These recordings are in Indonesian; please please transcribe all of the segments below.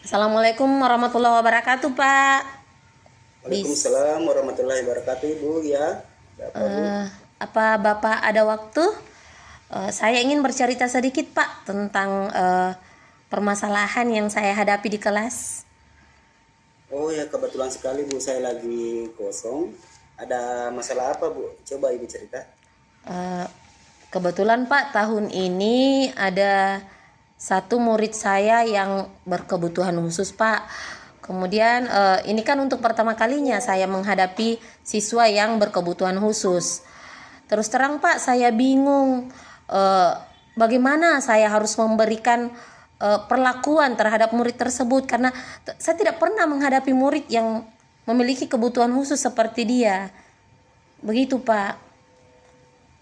Assalamualaikum warahmatullahi wabarakatuh, Pak. Bis, Waalaikumsalam warahmatullahi wabarakatuh, Ibu ya. Ada apa, Bu? eh, apa Bapak ada waktu? Saya ingin bercerita sedikit, Pak, tentang permasalahan yang saya hadapi di kelas. Oh ya, kebetulan sekali Bu, saya lagi kosong. Ada masalah apa, Bu? Coba Ibu cerita. Eh, Kebetulan, Pak, tahun ini ada satu murid saya yang berkebutuhan khusus, Pak. Kemudian ini kan untuk pertama kalinya saya menghadapi siswa yang berkebutuhan khusus. Terus terang, Pak, saya bingung eh, bagaimana saya harus memberikan perlakuan terhadap murid tersebut karena saya tidak pernah menghadapi murid yang memiliki kebutuhan khusus seperti dia. Begitu, Pak.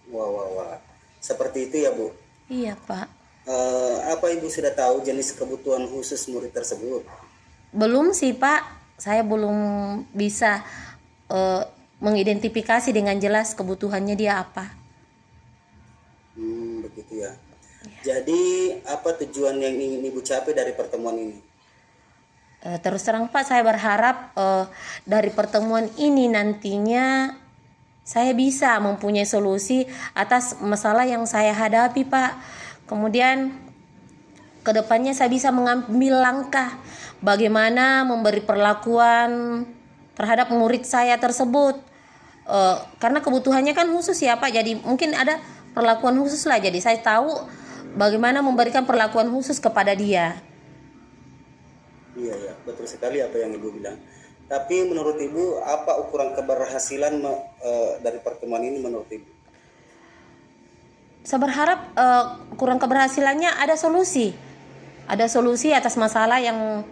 Wah, wah, wah. Seperti itu ya, Bu. Iya, Pak. Apa Ibu sudah tahu jenis kebutuhan khusus murid tersebut? Belum sih, Pak. Saya belum bisa eh, mengidentifikasi dengan jelas kebutuhannya dia apa. Begitu ya. Jadi, apa tujuan yang ingin Ibu capai dari pertemuan ini? Terus terang, Pak, saya berharap dari pertemuan ini nantinya saya bisa mempunyai solusi atas masalah yang saya hadapi, Pak. Kemudian kedepannya saya bisa mengambil langkah bagaimana memberi perlakuan terhadap murid saya tersebut. Karena kebutuhannya kan khusus ya, Pak, jadi mungkin ada perlakuan khusus lah, jadi saya tahu bagaimana memberikan perlakuan khusus kepada dia. Iya, ya, betul sekali apa yang Ibu bilang. Tapi menurut Ibu, apa ukuran keberhasilan dari pertemuan ini menurut Ibu? Saya berharap kurang keberhasilannya ada solusi atas masalah yang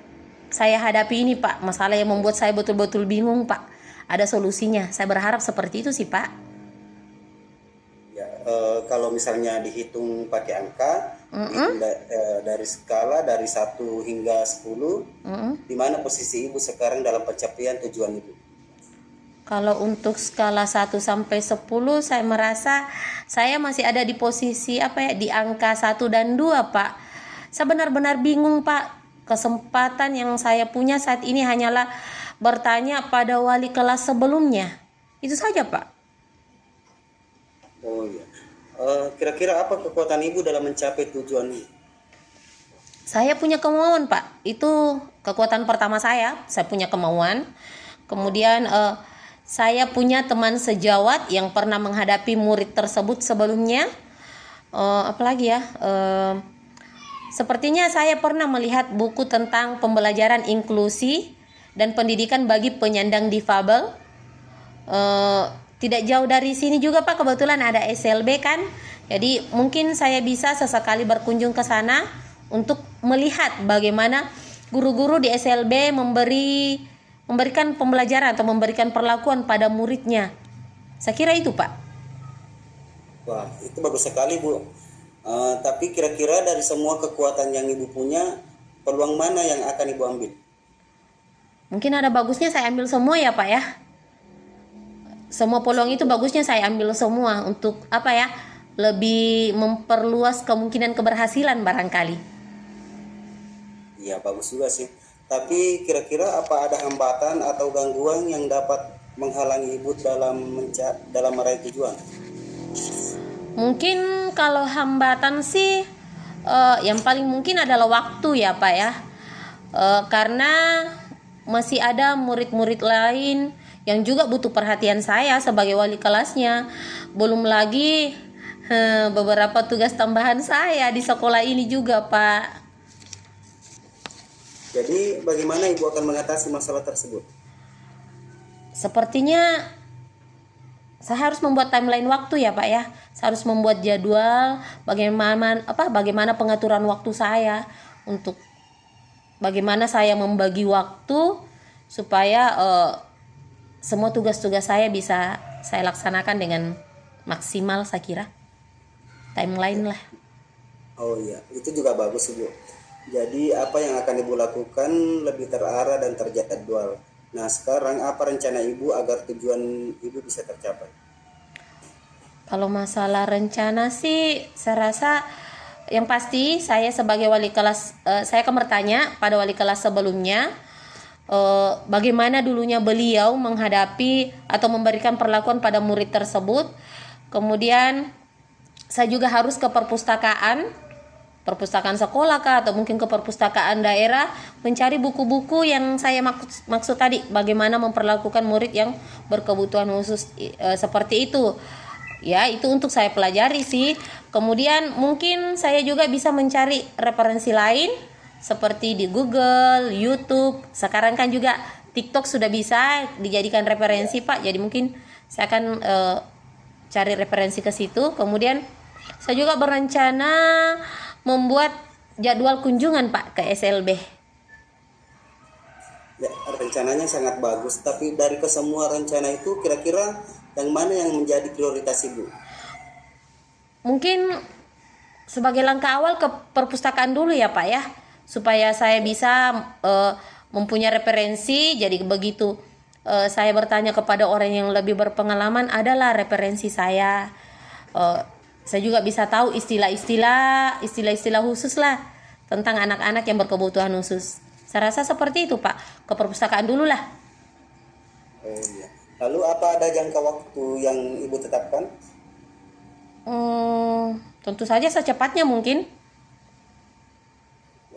saya hadapi ini, Pak. Masalah yang membuat saya betul-betul bingung, Pak. Ada solusinya, saya berharap seperti itu sih, Pak. Ya, kalau misalnya dihitung pakai angka, dihitung dari skala dari 1 hingga 10, di mana posisi Ibu sekarang dalam pencapaian tujuan Ibu? Kalau untuk skala 1 sampai 10, saya merasa saya masih ada di posisi apa ya, di angka 1 dan 2, Pak. Saya benar-benar bingung, Pak. Kesempatan yang saya punya saat ini hanyalah bertanya pada wali kelas sebelumnya. Itu saja, Pak. Oh iya. Kira-kira apa kekuatan Ibu dalam mencapai tujuan ini? Saya punya kemauan, Pak. Itu kekuatan pertama saya. Saya punya kemauan. Kemudian saya punya teman sejawat yang pernah menghadapi murid tersebut sebelumnya. Apalagi ya? Sepertinya saya pernah melihat buku tentang pembelajaran inklusi dan pendidikan bagi penyandang difabel. Eh, Tidak jauh dari sini juga, Pak, kebetulan ada SLB kan. Jadi mungkin saya bisa sesekali berkunjung ke sana untuk melihat bagaimana guru-guru di SLB memberikan pembelajaran atau memberikan perlakuan pada muridnya. Saya kira itu, Pak. Wah, itu bagus sekali, Bu. Tapi kira-kira dari semua kekuatan yang Ibu punya, peluang mana yang akan Ibu ambil? Mungkin ada bagusnya saya ambil semua ya, Pak ya. Semua peluang itu bagusnya saya ambil semua untuk apa ya? Lebih memperluas kemungkinan keberhasilan barangkali. Iya, bagus juga sih. Tapi kira-kira apa ada hambatan atau gangguan yang dapat menghalangi Ibu dalam meraih tujuan? Mungkin kalau hambatan sih yang paling mungkin adalah waktu ya, Pak ya. Karena masih ada murid-murid lain yang juga butuh perhatian saya sebagai wali kelasnya. Belum lagi beberapa tugas tambahan saya di sekolah ini juga, Pak. Jadi bagaimana Ibu akan mengatasi masalah tersebut? Sepertinya saya harus membuat timeline waktu ya, Pak ya. Saya harus membuat jadwal bagaimana pengaturan waktu saya untuk bagaimana saya membagi waktu supaya semua tugas-tugas saya bisa saya laksanakan dengan maksimal, saya kira. Timeline lah. Oh iya, itu juga bagus Ibu. Jadi apa yang akan Ibu lakukan lebih terarah dan terjadwal. Nah, sekarang apa rencana Ibu agar tujuan Ibu bisa tercapai? Kalau masalah rencana sih saya rasa yang pasti saya sebagai wali kelas, saya akan bertanya pada wali kelas sebelumnya, bagaimana dulunya beliau menghadapi atau memberikan perlakuan pada murid tersebut. Kemudian saya juga harus ke perpustakaan sekolah kah, atau mungkin ke perpustakaan daerah, mencari buku-buku yang saya maksud tadi, bagaimana memperlakukan murid yang berkebutuhan khusus seperti itu. Ya, itu untuk saya pelajari sih. Kemudian mungkin saya juga bisa mencari referensi lain seperti di Google, YouTube. Sekarang kan juga TikTok sudah bisa dijadikan referensi, Pak. Jadi mungkin saya akan cari referensi ke situ. Kemudian saya juga berencana membuat jadwal kunjungan, Pak, ke SLB. Ya, rencananya sangat bagus, tapi dari kesemua rencana itu kira-kira yang mana yang menjadi prioritas Ibu? Mungkin sebagai langkah awal ke perpustakaan dulu ya, Pak ya, supaya saya bisa mempunyai referensi. Jadi begitu saya bertanya kepada orang yang lebih berpengalaman, adalah referensi saya. Saya juga bisa tahu istilah-istilah khusus lah tentang anak-anak yang berkebutuhan khusus. Saya rasa seperti itu, Pak. Ke perpustakaan dulu lah. Oh iya. Lalu apa ada jangka waktu yang Ibu tetapkan? Tentu saja secepatnya mungkin.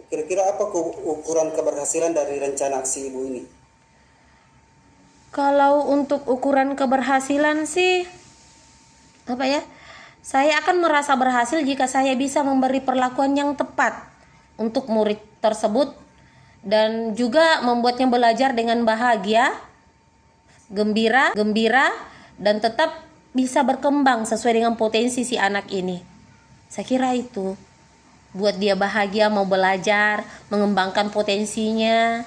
Kira-kira apa ukuran keberhasilan dari rencana aksi Ibu ini? Kalau untuk ukuran keberhasilan sih, apa ya? Saya akan merasa berhasil jika saya bisa memberi perlakuan yang tepat untuk murid tersebut dan juga membuatnya belajar dengan bahagia, gembira dan tetap bisa berkembang sesuai dengan potensi si anak ini. Saya kira itu buat dia bahagia, mau belajar, mengembangkan potensinya.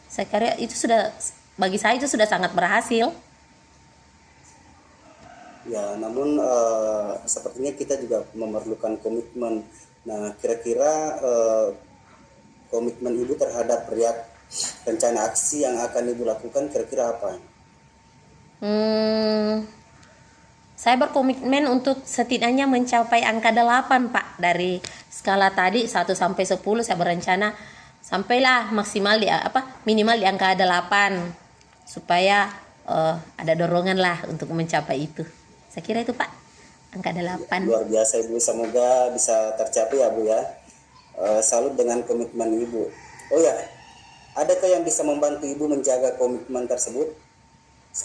Saya kira itu sudah, bagi saya itu sudah sangat berhasil. Ya, namun sepertinya kita juga memerlukan komitmen. Nah, kira-kira komitmen Ibu terhadap rencana aksi yang akan Ibu lakukan kira-kira apa? Saya berkomitmen untuk setidaknya mencapai angka 8, Pak. Dari skala tadi 1 sampai 10 saya berencana sampailah maksimal di minimal di angka 8 supaya ada dorongan lah untuk mencapai itu. Saya kira itu, Pak. Angka 8. Luar biasa Ibu, semoga bisa tercapai ya Bu ya. Salut dengan komitmen Ibu. Oh ya, adakah yang bisa membantu Ibu menjaga komitmen tersebut?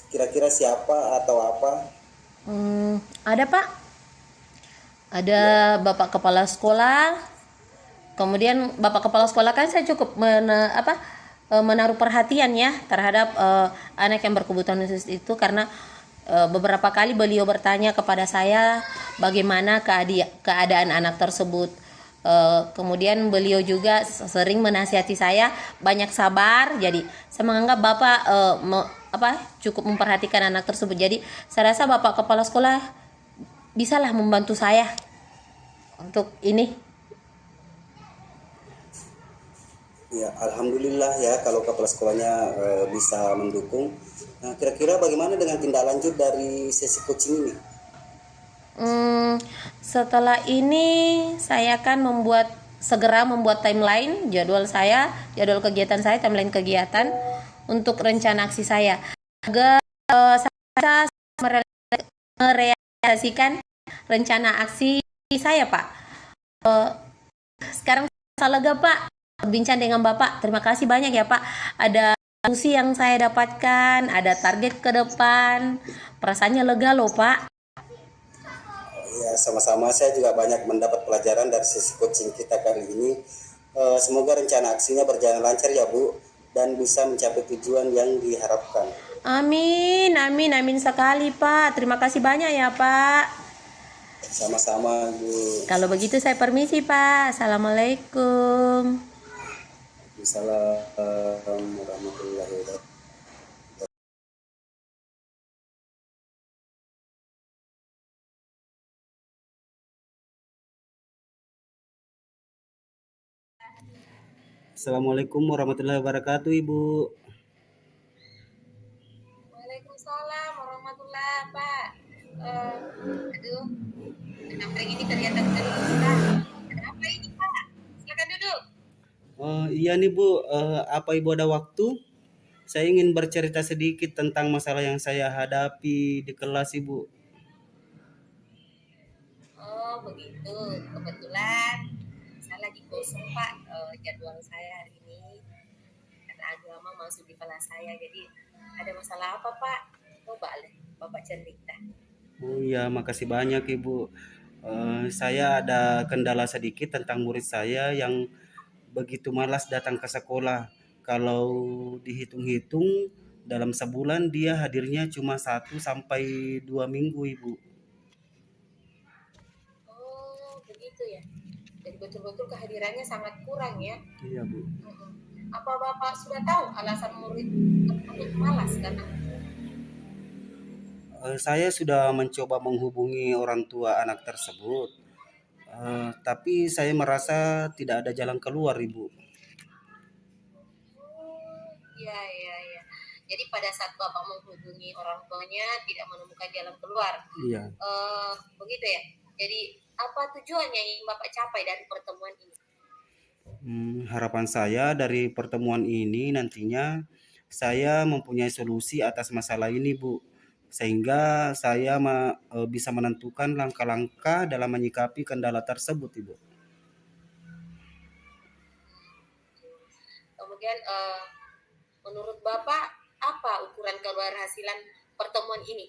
Kira-kira siapa atau apa? Ada, Pak. Ada Bapak Kepala Sekolah. Kemudian Bapak Kepala Sekolah kan saya cukup menaruh perhatian ya terhadap anak yang berkebutuhan khusus itu, karena beberapa kali beliau bertanya kepada saya bagaimana keadaan anak tersebut. Kemudian beliau juga sering menasihati saya banyak sabar. Jadi saya menganggap Bapak cukup memperhatikan anak tersebut. Jadi saya rasa Bapak Kepala Sekolah bisalah membantu saya untuk ini. Ya, alhamdulillah ya kalau kepala sekolahnya bisa mendukung. Nah, kira-kira bagaimana dengan tindak lanjut dari sesi coaching ini? Setelah ini saya akan segera membuat timeline jadwal kegiatan saya, timeline kegiatan untuk rencana aksi saya. Agar saya merealisasikan rencana aksi saya, Pak. Sekarang saya lega, Pak, berbincang dengan Bapak. Terima kasih banyak ya, Pak. Ada solusi yang saya dapatkan, ada target ke depan. Perasaannya lega loh, Pak. Ya, sama-sama, saya juga banyak mendapat pelajaran dari sesi coaching kita kali ini. Semoga rencana aksinya berjalan lancar ya Bu, dan bisa mencapai tujuan yang diharapkan. Amin, amin, amin sekali, Pak. Terima kasih banyak ya, Pak. Sama-sama Bu. Kalau begitu saya permisi, Pak. Assalamualaikum. Assalamualaikum warahmatullahi wabarakatuh. Assalamualaikum warahmatullahi wabarakatuh Ibu. Waalaikumsalam warahmatullahi, Pak. Aduh, nomor ini kelihatan terus. Kenapa Iya nih Bu, apa Ibu ada waktu? Saya ingin bercerita sedikit tentang masalah yang saya hadapi di kelas Ibu. Oh begitu, kebetulan saya lagi kosong Pak, jadwal saya hari ini karena agama masuk di kelas saya. Jadi ada masalah apa Pak? Coba deh Bapak cerita. Oh iya, makasih banyak Ibu. Saya ada kendala sedikit tentang murid saya yang begitu malas datang ke sekolah. Kalau dihitung-hitung dalam sebulan dia hadirnya cuma 1 sampai 2 minggu, Ibu. Oh begitu ya. Jadi betul-betul kehadirannya sangat kurang ya. Iya, Bu. Mm-mm. Apa Bapak sudah tahu alasan murid tersebut malas karena Saya sudah mencoba menghubungi orang tua anak tersebut, tapi saya merasa tidak ada jalan keluar, Ibu. oh iya iya iya. Jadi pada saat Bapak menghubungi orang tuanya tidak menemukan jalan keluar. Iya. Begitu ya. Jadi apa tujuannya yang Bapak capai dari pertemuan ini? Harapan saya dari pertemuan ini nantinya saya mempunyai solusi atas masalah ini, Bu. Sehingga saya bisa menentukan langkah-langkah dalam menyikapi kendala tersebut, Ibu. Kemudian menurut Bapak apa ukuran keberhasilan pertemuan ini?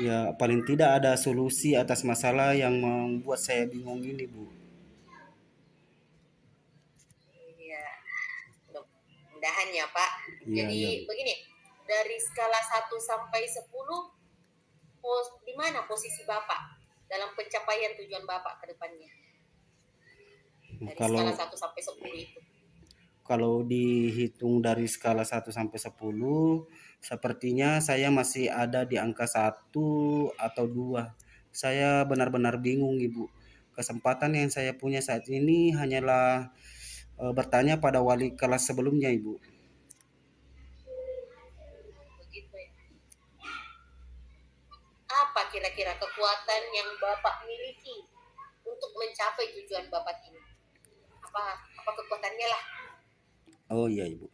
Ya, paling tidak ada solusi atas masalah yang membuat saya bingung ini, Bu. Iya, mudah-mudahan ya Pak. Iya, Jadi iya, Bu. begini, dari skala 1 sampai 10, di mana posisi Bapak dalam pencapaian tujuan Bapak ke depannya? Dari Kalau skala 1 sampai 10 itu. Kalau dihitung dari skala 1 sampai 10, sepertinya saya masih ada di angka 1 atau 2. Saya benar-benar bingung, Ibu. Kesempatan yang saya punya saat ini hanyalah bertanya pada wali kelas sebelumnya, Ibu. Begitu ya. Apa kira-kira kekuatan yang Bapak miliki untuk mencapai tujuan Bapak ini? Apa kekuatannya lah? Oh iya, Ibu.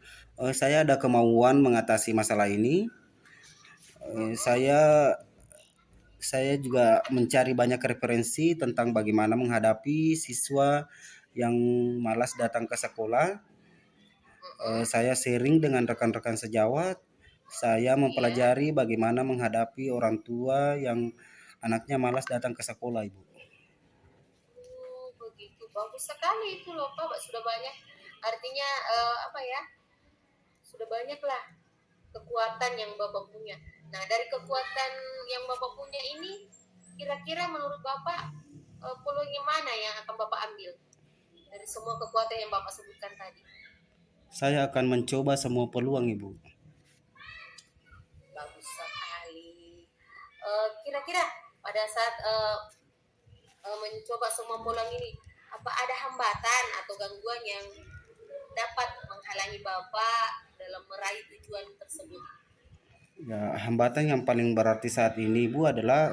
Saya ada kemauan mengatasi masalah ini. Eh, saya saya juga mencari banyak referensi tentang bagaimana menghadapi siswa yang malas datang ke sekolah. Saya sharing dengan rekan-rekan sejawat. Saya mempelajari bagaimana menghadapi orang tua yang anaknya malas datang ke sekolah, Ibu. Oh, begitu. Bagus sekali itu loh Pak, sudah banyak. Artinya apa ya? Sudah banyak lah kekuatan yang Bapak punya. Nah, dari kekuatan yang Bapak punya ini, kira-kira menurut Bapak peluang yang mana yang akan Bapak ambil dari semua kekuatan yang Bapak sebutkan tadi? Saya akan mencoba semua peluang, Ibu. Bagus sekali. Kira-kira pada saat mencoba semua peluang ini, apa ada hambatan atau gangguan yang dapat menghalangi Bapak dalam meraih tujuan tersebut? Ya, hambatan yang paling berarti saat ini, Ibu, adalah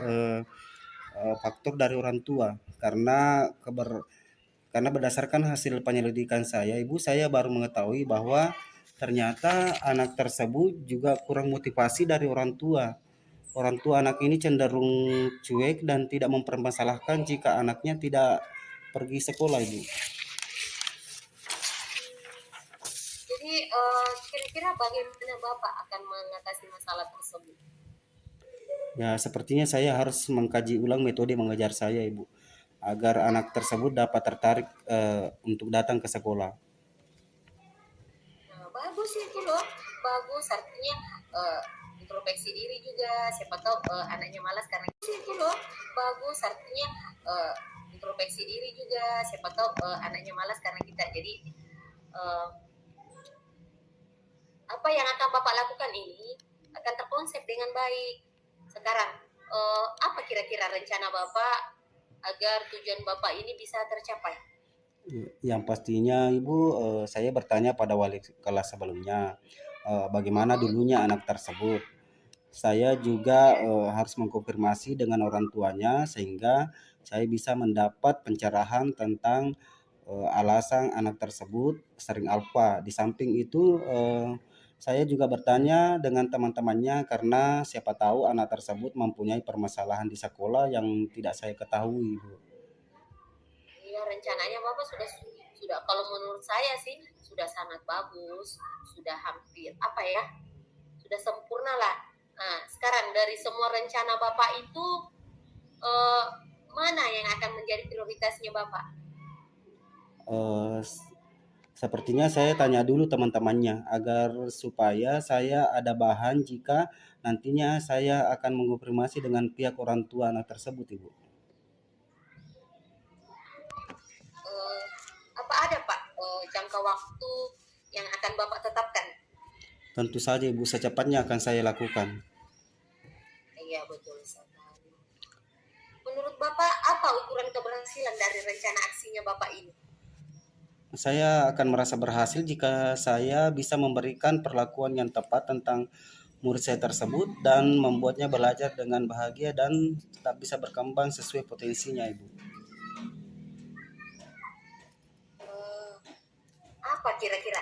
faktor dari orang tua. Karena berdasarkan hasil penyelidikan saya, Ibu, saya baru mengetahui bahwa ternyata anak tersebut juga kurang motivasi dari orang tua. Orang tua anak ini cenderung cuek dan tidak mempermasalahkan jika anaknya tidak pergi sekolah, Ibu. Jadi kira-kira bagaimana Bapak akan mengatasi masalah tersebut? Ya, sepertinya saya harus mengkaji ulang metode mengajar saya, Ibu, agar anak tersebut dapat tertarik untuk datang ke sekolah. Nah, bagus itu loh, bagus artinya introspeksi diri juga. Siapa tahu anaknya malas karena itu loh, bagus artinya introspeksi diri juga. Siapa tahu anaknya malas karena kita. Jadi uh, apa yang akan Bapak lakukan ini akan terkonsep dengan baik. Sekarang apa kira-kira rencana Bapak agar tujuan Bapak ini bisa tercapai? Yang pastinya, Ibu, saya bertanya pada wali kelas sebelumnya, bagaimana dulunya anak tersebut. Saya juga harus mengkonfirmasi dengan orang tuanya sehingga saya bisa mendapat pencerahan tentang alasan anak tersebut sering alfa. Di samping itu saya juga bertanya dengan teman-temannya karena siapa tahu anak tersebut mempunyai permasalahan di sekolah yang tidak saya ketahui, Bu. Iya, rencananya Bapak sudah kalau menurut saya sih sudah sangat bagus, sudah hampir apa ya? Sudah sempurna lah. Nah, sekarang dari semua rencana Bapak itu eh, mana yang akan menjadi prioritasnya Bapak? Eh, Sepertinya saya tanya dulu teman-temannya agar supaya saya ada bahan jika nantinya saya akan mengonfirmasi dengan pihak orang tua anak tersebut, Ibu. Eh, apa ada Pak jangka waktu yang akan Bapak tetapkan? Tentu saja Ibu, secepatnya akan saya lakukan. Iya, betul sekali. Menurut Bapak, apa ukuran keberhasilan dari rencana aksinya Bapak ini? Saya akan merasa berhasil jika saya bisa memberikan perlakuan yang tepat tentang murid saya tersebut dan membuatnya belajar dengan bahagia dan tetap bisa berkembang sesuai potensinya, Ibu. Eh, apa kira-kira?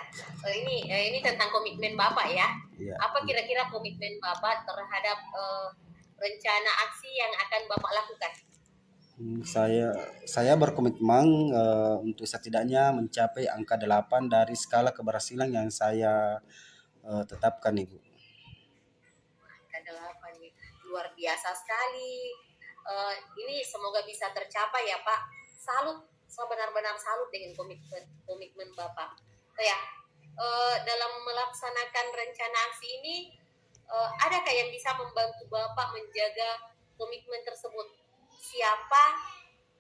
Ini tentang komitmen Bapak ya. Ya, Apa kira-kira komitmen Bapak terhadap rencana aksi yang akan Bapak lakukan? saya berkomitmen untuk setidaknya mencapai angka 8 dari skala keberhasilan yang saya tetapkan, Ibu. Ke-8 nih. Luar biasa sekali. Ini semoga bisa tercapai ya Pak. Salut, saya benar-benar salut dengan komitmen Bapak. Ya, dalam melaksanakan rencana aksi ini, adakah yang bisa membantu Bapak menjaga komitmen tersebut? Siapa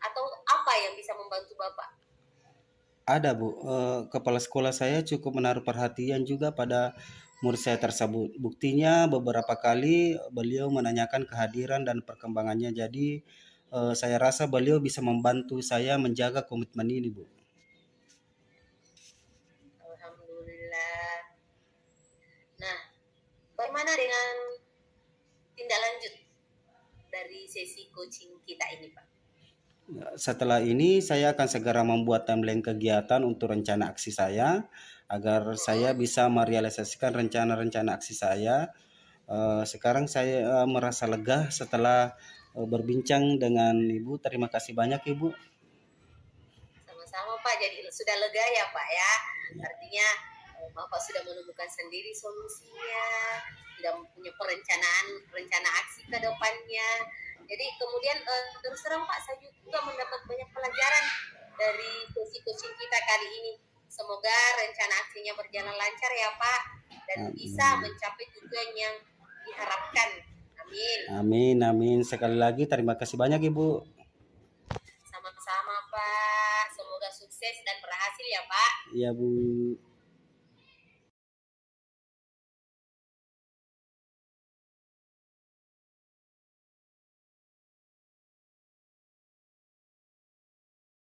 atau apa yang bisa membantu Bapak? Ada, Bu. Kepala sekolah saya cukup menaruh perhatian juga pada murid saya tersebut. Buktinya beberapa kali beliau menanyakan kehadiran dan perkembangannya. Jadi saya rasa beliau bisa membantu saya menjaga komitmen ini, Bu. Alhamdulillah. Nah, bagaimana dengan tindak lanjut dari sesi coaching kita ini, Pak? Setelah ini saya akan segera membuat timeline kegiatan untuk rencana aksi saya agar saya bisa merealisasikan rencana-rencana aksi saya. Sekarang saya merasa lega setelah berbincang dengan Ibu. Terima kasih banyak, Ibu. Sama-sama Pak, jadi sudah lega ya Pak ya. Artinya Bapak sudah menemukan sendiri solusinya, sudah punya rencana aksi ke depannya. Jadi kemudian terus terang Pak, saya juga mendapat banyak pelajaran dari sesi coaching kita kali ini. Semoga rencana aksinya berjalan lancar ya Pak, dan bisa mencapai tujuan yang diharapkan. Amin. Amin, amin. Sekali lagi terima kasih banyak, Ibu. Sama-sama Pak, semoga sukses dan berhasil ya Pak. Iya, Bu.